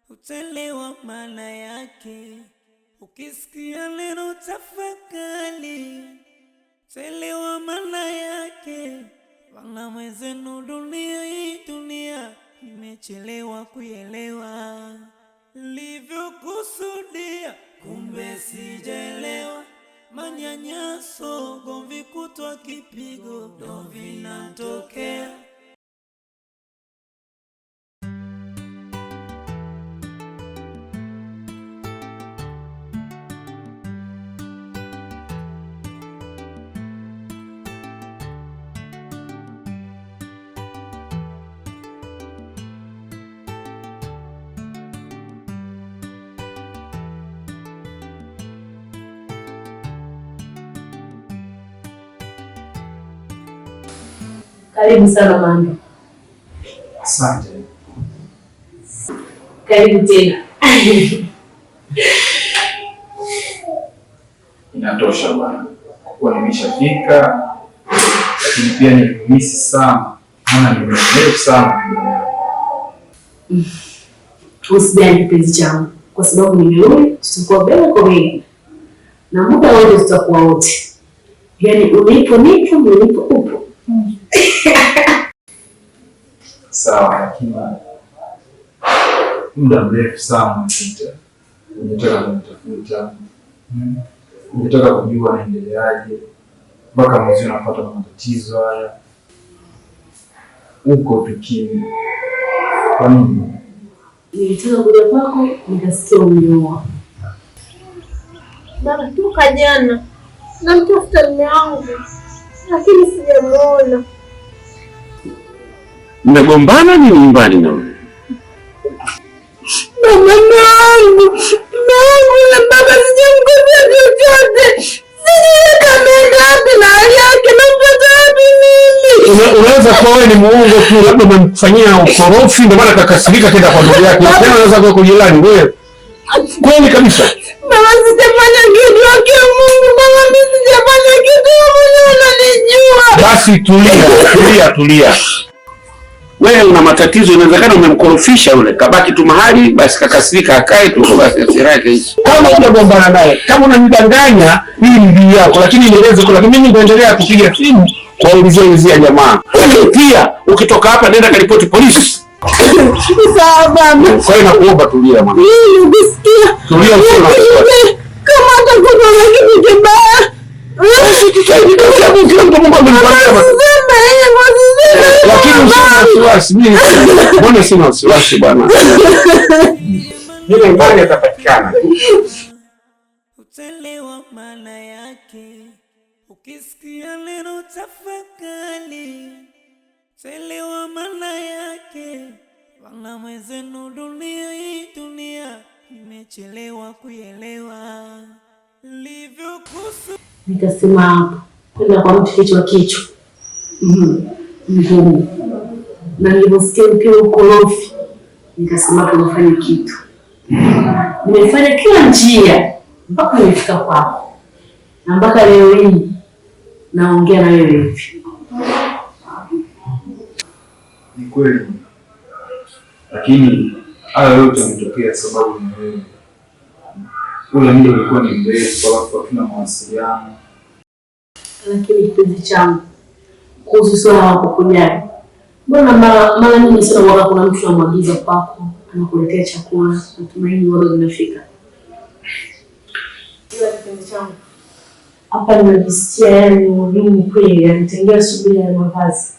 Utelewa maana yake, ukisikia neno tafakari. Utelewa maana yake, wana mwenzenu dunia hii dunia, nimechelewa kuelewa. Nilivyokusudia, kumbe sijaelewa. Manyanyaso, gomvi kutwa kipigo, ndo vinatokea. Karibu sana mama. Asante. Karibu tena. Inatosha bwana. Kwa kuwa nimeshafika, lakini pia nilimisi sana. Maana nimechelewa sana. Usijali kipenzi changu, kwa sababu nimerudi, tutakuwa bega kwa bega. Na muda wote tutakuwa wote. Yaani ulipo nipo, ulipo upo. Sawa, lakini muda mrefu sana umepita. Unataka kunitafuta. Unataka kujua naendeleaje. Mpaka mwezi unapata matatizo haya. Uko tukini. Kwa nini? Nilitaka kuja kwako, nikasikia umeoa. Baba, toka jana namtafuta mume wangu lakini sijamuona. Mmegombana nini nyumbani na wewe? Mume wangu na baba sijamkosea chochote. Sijui kameenda wapi na hali yake nampata wapi mimi. Unaweza kuwa wewe ni muongo tu, labda umemfanyia ukorofi ndio maana kakasirika kenda kwa ndugu yake. Tena unaweza kuwa kujilani wewe. Kweli kabisa. Mama sijafanya kitu wake Mungu, mama mimi sijafanya kitu, Mungu ananijua. Basi tulia. Wewe una matatizo, inawezekana umemkorofisha yule. Kabaki tu mahali, basi kakasirika akae tu basi hasira yake hizo. Kama hujagombana naye, kama unanidanganya, hii ni bidii yako, lakini nieleze kwa lakini mimi nitaendelea kupiga simu kwa ulizia jamaa. Pia ukitoka hapa nenda karipoti polisi. Sawa baba. Kwa hiyo nakuomba tulia mama. Mimi nisikia. Tulia sana. Kama atakuwa na kitu kibaya. Lakini wasiwasi mimi. Mbona sina wasiwasi bwana? Yule mbali atapatikana. Utelewa maana yake, ukisikia neno tafakari. Utelewa maana yake, wana mwenzenu dunia hii dunia, nimechelewa kuelewa. Nikasema hapa kwenda kwa mtu kichwa ngumu. Na niliposikia mpira ukorofi, nikasema tunafanya kitu. Nimefanya kila njia mpaka nimefika kwako, na mpaka leo hii naongea na wewe hivi. Ni kweli. Lakini haya yote yametokea sababu ni wewe. Ule muda ulikuwa ni mrefu, alafu hatuna mawasiliano. Lakini kipenzi changu, kuhusu swala la kukujali, mbona mara nyingi sana wakati kuna mtu anamwagiza kwako, anakuletea chakula, natumaini wao vinafika. Ila kipenzi changu, hapa nimejisikia yani muhimu kweli, anitengea subira ya mavazi.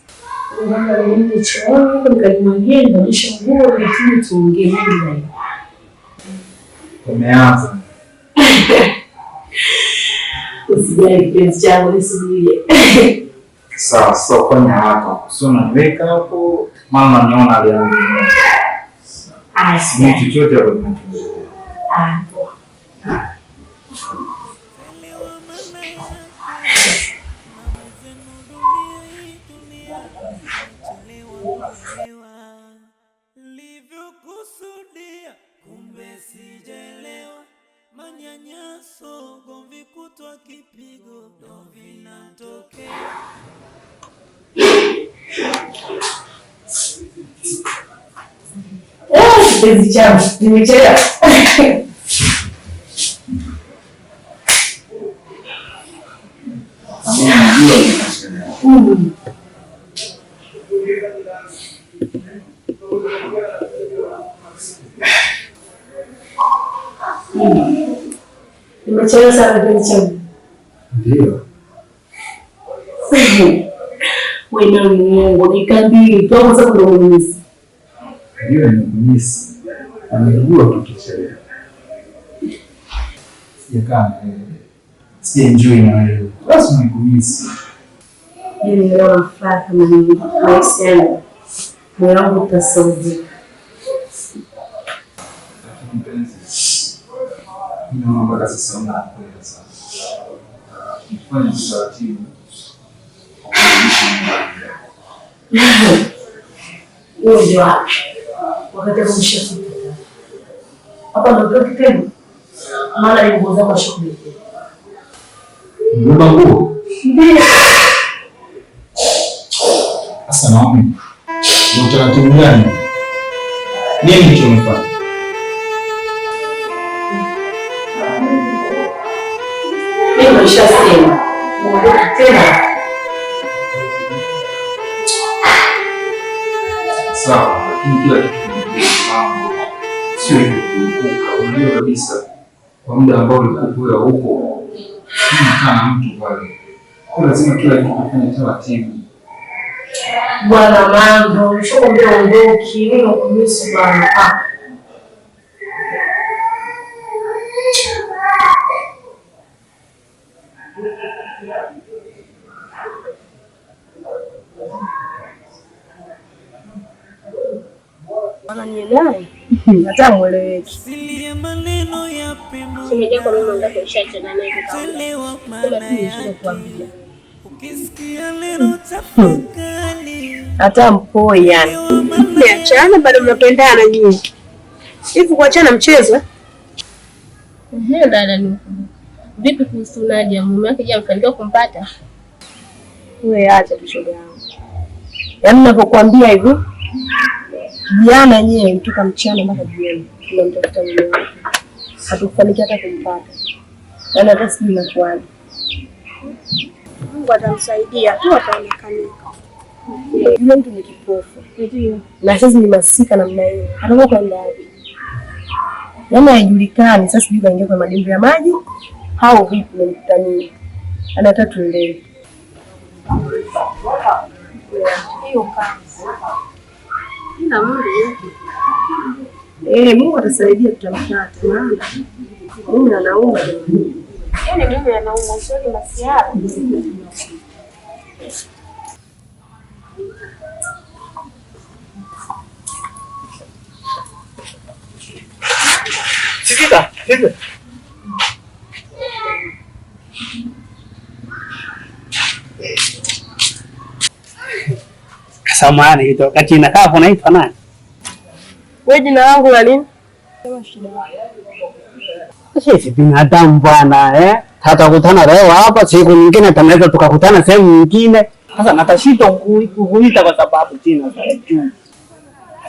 Mbona mimi chooni nikajimwagia nibadilisha nguo lakini tuongee hivi zaidi. Umeanza. Usijali kipenzi changu, nisubirie. Sawa, kwa haraka. Sio niweka hapo, mama niona alianza. Ni chochote hapo tunachoongea. Nilivyokusudia, kumbe sijaelewa. Manyanyaso, gomvi kutwa kipigo, ndo vinatokea. kipenzi changu, nimechelewa. Nimechelewa sana kipenzi changu. Ndio. Wewe ni Mungu, nikambili tu hapo sasa ndio mimi. Ndio nimemisi. Amejua tukichelewa. Sijakaa enjoy na wewe. Basi nikumisi. Mimi leo nafuraha kama ni mahusiano. Moyo wangu utasaidika. Naomba mpaka sasa unakwenda sana. Fanya utaratibu. Ndio. Wakati kumshika. Hapa ndio kitendo. Maana ni nguo zako shughuli. Mbona nguo? Ndio. Sasa naomba. Ni utaratibu gani? Nini kilichofanya? Mimi nishasema. Muondoke tena. Sawa, lakini kila kitu sio hivyo kukumbuka. Unajua kabisa kwa muda ambao ulikuwa huko kana mtu pale. Kwa lazima kila kitu kifanye taratibu. Bwana Mando, ushakwambia ondoki, mimi nakumisi bwana. Ananielewa? Hata mueleweki. Silia maneno ya pemo. Simeja kwa mimi ndio kushachana naye Chelewa maana yake. Ukisikia neno tafakari. Hata mpoi yani. Niachana bado mnapendana nyinyi. Hivi kuachana mchezo? Dada ni. Vipi kuhusu Nadia? Mume wake je, amefanikiwa kumpata? Wewe acha tu shoga yangu. Yaani ninapokuambia hivi, jana yeye mtoka mchana mpaka jioni tunamtafuta mume wake. Hatukufanikiwa hata kumpata. Yaani hata sijui inakuwaje. Mungu atamsaidia tu ataonekana. Yule mtu ni kipofu. Ndio. Na sasa ni masika namna hiyo. Atakuwa kwenda wapi? Yaani haijulikani sasa sijui kaingia kwa madimbi ya maji au vipi nimkutanie. Anataka tuelewe. Hiyo kazi. Ina Mungu. Mungu atasaidia tutamfuata maana mimi anauma. Yaani mimi anauma sio masiara. Sikita, sikita. Samahani kitu wakati inakaa hapo naitwa nani? Wewe jina langu la nini? Sisi binadamu bwana Tutakutana leo hapa, siku nyingine tunaweza tukakutana sehemu nyingine. Sasa natashindwa kukuita kwa sababu sina sasa.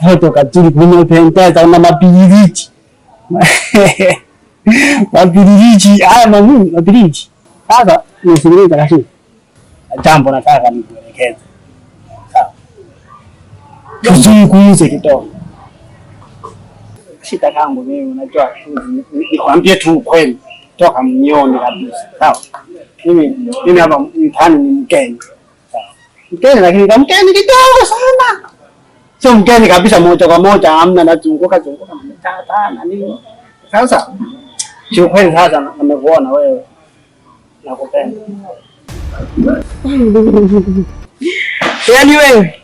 Hapo katili kunipendeza na mapililichi. Mapililichi, haya mamuni, mapililichi. Sasa nisikilize kasi. Jambo nataka nikuelekeze. Sawa. Tusikuuze kidogo. Shida yangu mimi unajua nikwambie tu kweli. Toka mnyoni kabisa. Sawa. Mimi hapa mtani ni mgeni. Sawa. Mgeni lakini kama mgeni kidogo sana. Sio mgeni kabisa moja kwa moja, hamna nazunguka mtata na nini. Sasa sio kweli sasa nimekuona wewe. Nakupenda. Yaani wewe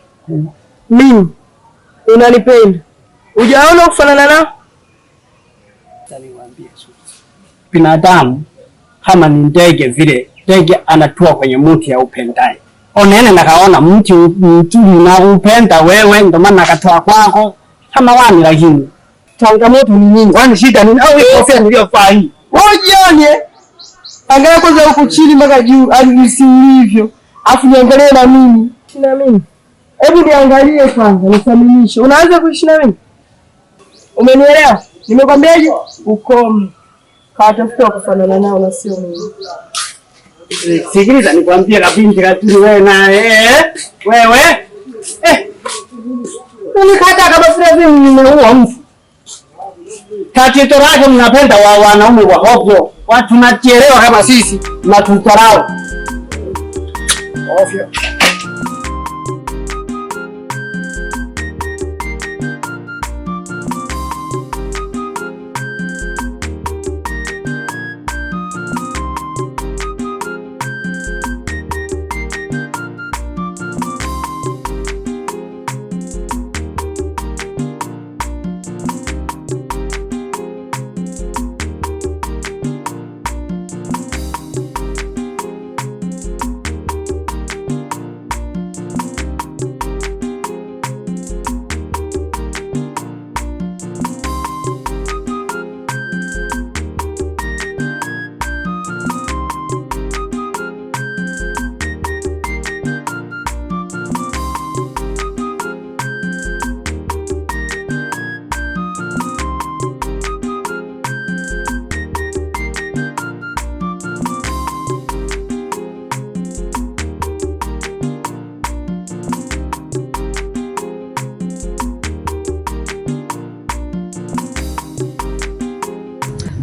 mimi unanipenda. Hujaona kufanana nao? Niwaambie binadamu kama ni ndege vile, ndege anatua kwenye mti ya upendaye. Onene nakaona mti na upenda wewe, ndio maana akatoa kwako kama wani. Lakini changamoto ni nyingi. Kwani shida nini? Au hiyo kofia niliyovaa hii Wewe angalia kwanza huko chini mpaka juu hadi hivyo. Afu niangalie na mimi. Na mimi. Hebu niangalie kwanza, nisaminishe. Unaanza kuishi na mimi? Umenielewa? Nimekwambiaje? Ukome. Kawatafuta kufanana nao na sio mimi. Sikiliza nikwambie kabinti katili wewe na wewe. Unikata kama vile nimeua mfu. Tatizo lake mnapenda wanaume wa hovyo. Watu tunachelewa kama sisi na tutarao. Ovyo.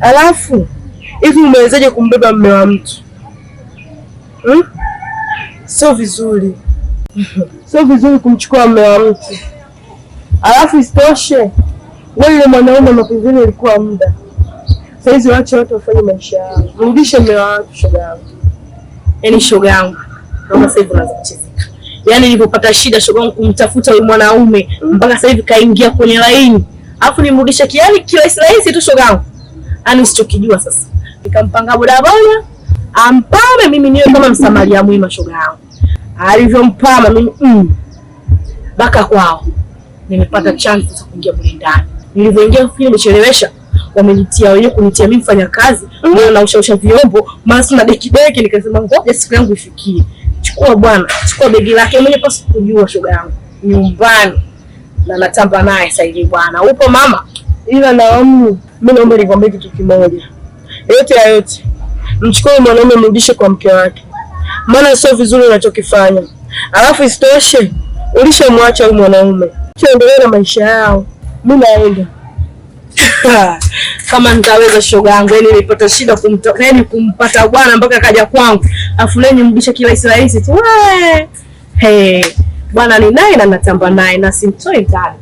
Alafu hivi umewezaje kumbeba mume wa mtu? Sio vizuri. Sio vizuri kumchukua mume wa mtu. Alafu isitoshe wewe yule mwanaume mapenzeni ilikuwa muda. Sasa hizi waache watu wafanye maisha yao. Mrudishe mume wa watu, shoga yangu. Yaani shoga yangu, naona sasa hivi unaanza kuchezeka. Yaani nilipopata shida shoga yangu kumtafuta yule mwanaume mpaka sasa hivi kaingia kwenye laini. Alafu nimrudishe kiasi kirahisi tu shoga yangu. Ani usichokijua sasa. Nikampanga bodaboda, ampame mimi niwe kama msamaria mwema shoga yangu. Alivyompama mimi baka kwao. Nimepata chance za kuingia mle ndani. Nilivyoingia kufika nimechelewesha. Wamenitia wenyewe kunitia mimi mfanya kazi, mimi naosha vyombo, maana na deki nikasema ngoja siku yangu ifikie. Chukua bwana, chukua begi lake mwenyewe pasi kujua shoga yangu. Nyumbani. Na natamba naye sasa hivi bwana. Upo mama? Ila naomba mimi naomba nikwambie kitu kimoja. Yote mchukue mwanaume mrudishe kwa mke wake. Maana sio vizuri unachokifanya. Alafu isitoshe ulishamwacha huyu mwanaume. Tuendelee na maisha yao. Mimi naenda. Kama nitaweza shoga yangu, yani nilipata shida kumpata bwana mpaka kaja kwangu. Afu leo nimrudishe kirahisi tu. Bwana ni naye na natamba naye na simtoi ndani.